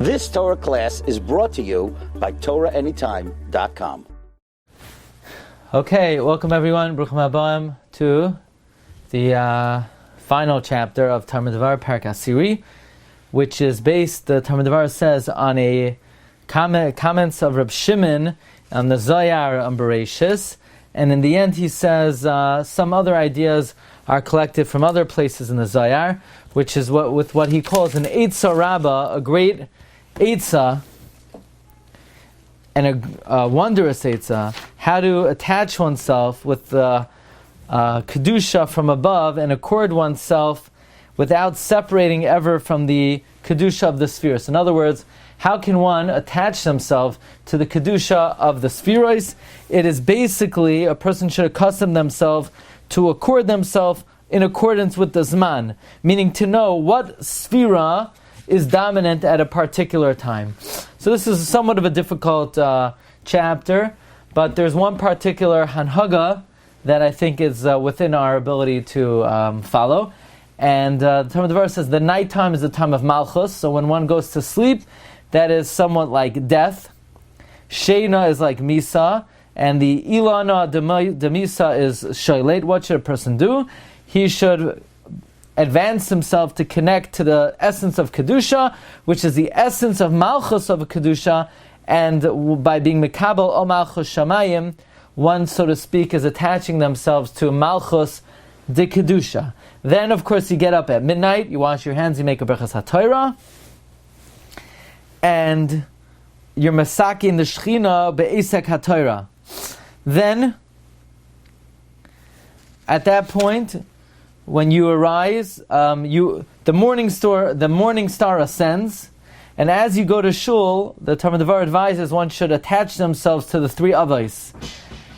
This Torah class is brought to you by TorahAnytime.com. Okay, welcome everyone. Bruchim Habayim to the final chapter of Talmud Devorah, Parak Asiri, which is based, the Talmud Devorah says, on a comments of Reb Shimon on the Zohar on Bereshis, and in the end he says some other ideas are collected from other places in the Zohar, which is what he calls an Eitzah Rabbah, a great Eitzah, and a wondrous Eitzah, how to attach oneself with the Kedusha from above and accord oneself without separating ever from the Kedusha of the Sefira. In other words, how can one attach themselves to the Kedusha of the Sefiros? It is basically, a person should accustom themselves to accord themselves in accordance with the Zman, meaning to know what Sefira is dominant at a particular time. So this is somewhat of a difficult chapter, but there's one particular hanhaga that I think is within our ability to follow. And the Talmud Devorah says the nighttime is the time of Malchus, so when one goes to sleep, that is somewhat like death. Sheina is like Misa, and the Ilana de Misa is Shoilet. What should a person do? He should advance himself to connect to the essence of Kedusha, which is the essence of Malchus of a Kedusha, and by being Mekabel o Malchus Shamayim, one, so to speak, is attaching themselves to Malchus de Kedusha. Then, of course, you get up at midnight, you wash your hands, you make a Berachas HaTorah, and you're Masaki in the Shechina be'esek HaTorah. Then, at that point, when you arise, the morning star ascends, and as you go to shul, the Talmud Devorah advises one should attach themselves to the three avos.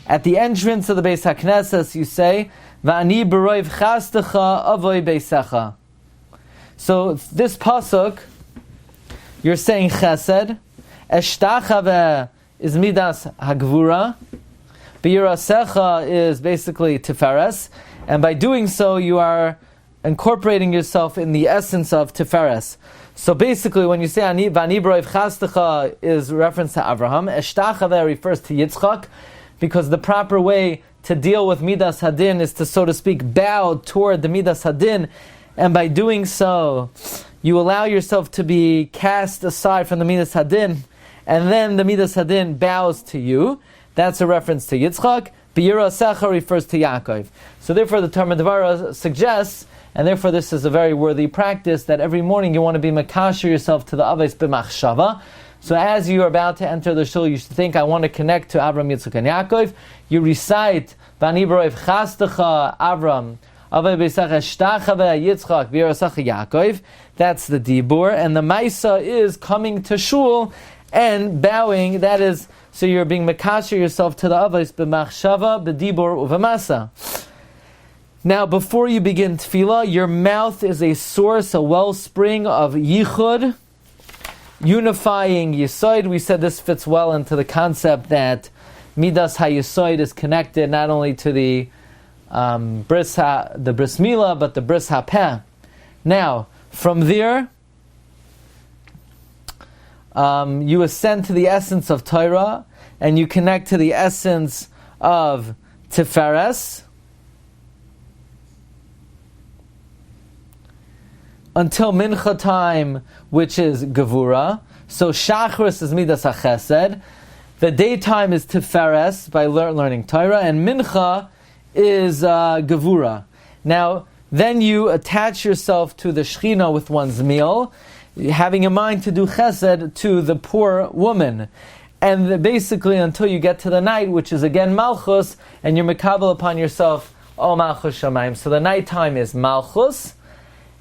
At the entrance of the Beis HaKnesses, you say, "Va'ani b'roiv chastecha avoi beisecha." So this pasuk, you're saying Chesed, Eshtachave is Midas Hagvura, B'yirasecha is basically Tiferes, and by doing so, you are incorporating yourself in the essence of Tiferes. So basically, when you say Va'ani b'roiv chastecha is reference to Avraham, Eshtachave refers to Yitzchak, because the proper way to deal with Midas Hadin is to, so to speak, bow toward the Midas Hadin, and by doing so, you allow yourself to be cast aside from the Midas Hadin, and then the Midas Hadin bows to you. That's a reference to Yitzchak. B'yira Secha refers to Yaakov. So therefore the Talmud Devorah suggests, and therefore this is a very worthy practice, that every morning you want to be makasher yourself to the Avos b'machshava. So as you are about to enter the shul, you should think, I want to connect to Avram, Yitzchak, and Yaakov. You recite, V'ani b'roiv chastecha Avram, Avay b'secha shtachave Yitzchak, v'yirasecha Yaakov. That's the dibur. And the maisa is coming to shul and bowing. That is, so you're being makasher yourself to the Avos b'machshava, b'dibur, uv'masa. Now, before you begin tefillah, your mouth is a source, a wellspring of yichud, unifying Yisoid. We said this fits well into the concept that Midas HaYisoid is connected not only to the bris Mila, but the bris HaPeh. Now, from there, you ascend to the essence of Torah, and you connect to the essence of Tiferes, until Mincha time, which is Gevura. So Shachris is Midas HaChesed. The daytime is Tiferes, by learning Torah, and Mincha is Gevura. Now, then you attach yourself to the Shechina with one's meal, having in mind to do Chesed to the poor woman. And basically until you get to the night, which is again Malchus, and you're Mekabel upon yourself, O Malchus Shamayim. So the nighttime is Malchus,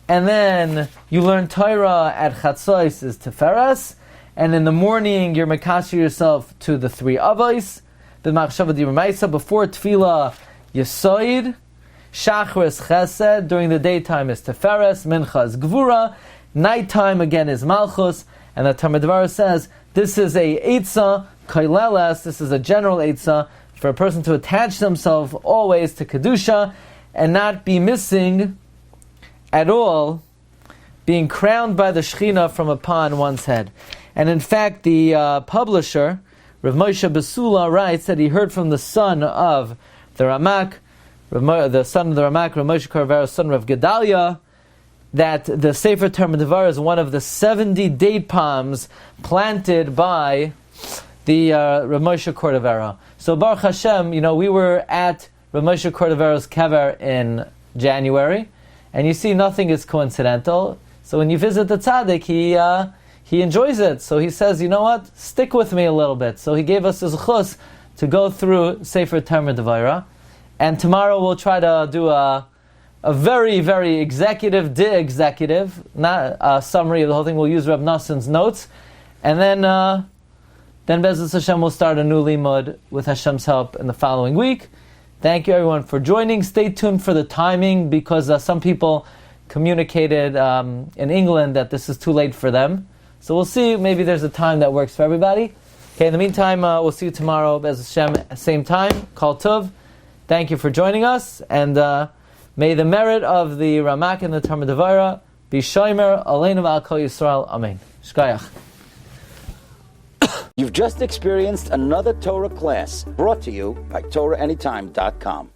and then you learn Torah at Chatzos is Tiferes, and in the morning you're Mekasher yourself to the three Avos, b'machshava d'ibur ma'isa, before Tefillah Yisoid, Shachris Chesed, during the daytime is Tiferes, Mincha is Gvura, nighttime again is Malchus, and the Talmud Devorah says, this is a Eitzah, Koileles, this is a general Eitzah, for a person to attach themselves always to Kedusha, and not be missing at all being crowned by the Shekhinah from upon one's head. And in fact, the publisher, Rav Moshe Besula, writes that he heard from the son of the Ramak, the son of the Ramak, Rav Moshe Korvera, son of Gedalia, that the Sefer Devorah is one of the 70 date palms planted by the Rav Moshe Korvera. So Baruch Hashem, we were at Rav Moshe Korvera's kever in January, and you see nothing is coincidental. So when you visit the tzaddik, he enjoys it. So he says, you know what? Stick with me a little bit. So he gave us his chus to go through Sefer Devorah, and tomorrow we'll try to do a very, very executive, not a summary of the whole thing. We'll use Reb Nassan's notes, and then Be'ezus Hashem will start a new limud with Hashem's help in the following week. Thank you everyone for joining. Stay tuned for the timing, because some people communicated in England that this is too late for them. So we'll see. Maybe there's a time that works for everybody. Okay. In the meantime, we'll see you tomorrow, Be'ezus Hashem, same time. Kol Tov. Thank you for joining us, and may the merit of the Ramak and the Devorah be shomer aleinu v'al kol Yisrael. Amen. Shkayach. You've just experienced another Torah class brought to you by TorahAnytime.com.